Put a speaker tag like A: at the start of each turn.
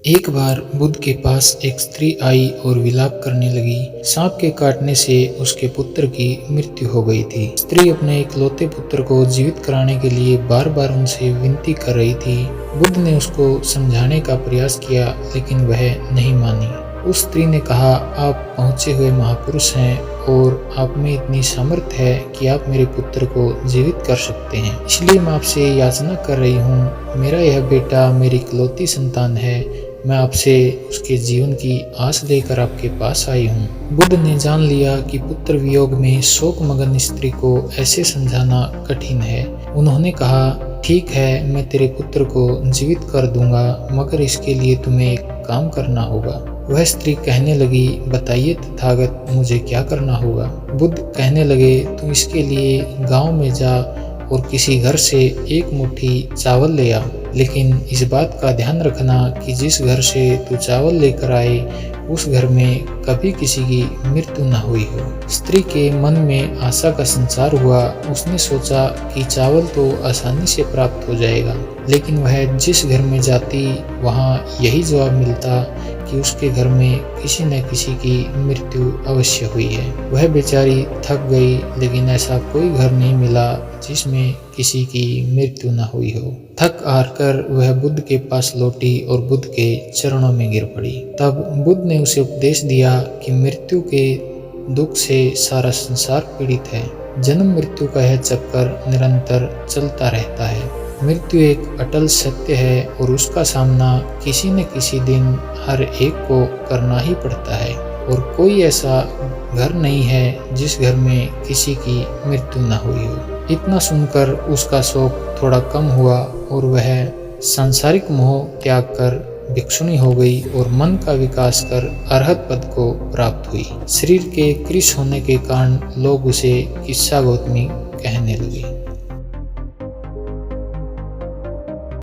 A: एक बार बुद्ध के पास एक स्त्री आई और विलाप करने लगी। सांप के काटने से उसके पुत्र की मृत्यु हो गई थी। स्त्री अपने इकलौते पुत्र को जीवित कराने के लिए बार बार उनसे विनती कर रही थी। बुद्ध ने उसको समझाने का प्रयास किया, लेकिन वह नहीं मानी। उस स्त्री ने कहा, आप पहुंचे हुए महापुरुष हैं और आप में इतनी सामर्थ्य है कि आप मेरे पुत्र को जीवित कर सकते हैं, इसलिए मैं आपसे याचना कर रही हूँ। मेरा यह बेटा मेरी इकलौती संतान है। मैं आपसे उसके जीवन की आस लेकर आपके पास आई हूँ। बुद्ध ने जान लिया कि पुत्र वियोग में शोकमग्न स्त्री को ऐसे समझाना कठिन है। उन्होंने कहा, ठीक है, मैं तेरे पुत्र को जीवित कर दूंगा, मगर इसके लिए तुम्हें एक काम करना होगा। वह स्त्री कहने लगी, बताइए तथागत, मुझे क्या करना होगा? बुद्ध कहने लगे, तुम इसके लिए गांव में जा और किसी घर से एक मुट्ठी चावल ले आ, लेकिन इस बात का ध्यान रखना कि जिस घर से तू चावल लेकर आए उस घर में कभी किसी की मृत्यु न हुई हो। स्त्री के मन में आशा का संचार हुआ। उसने सोचा कि चावल तो आसानी से प्राप्त हो जाएगा, लेकिन वह जिस घर में जाती वहां यही जवाब मिलता कि उसके घर में किसी न किसी की मृत्यु अवश्य हुई है। वह बेचारी थक गई, लेकिन ऐसा कोई घर नहीं मिला जिसमें किसी की मृत्यु न हुई हो। थक हार कर वह बुद्ध के पास लौटी और बुद्ध के चरणों में गिर पड़ी। तब बुद्ध ने उसे उपदेश दिया कि मृत्यु के दुख से सारा संसार पीड़ित है। जन्म मृत्यु का यह चक्कर निरंतर चलता रहता है। मृत्यु एक अटल सत्य है और उसका सामना किसी न किसी दिन हर एक को करना ही पड़ता है, और कोई ऐसा घर नहीं है जिस घर में किसी की मृत्यु न हुई हो। इतना सुनकर उसका शोक थोड़ा कम हुआ और वह सांसारिक मोह त्याग कर भिक्षुणी हो गई और मन का विकास कर अरहत पद को प्राप्त हुई। शरीर के कृश होने के कारण लोग उसे किस्सा गौतमी कहने लगे।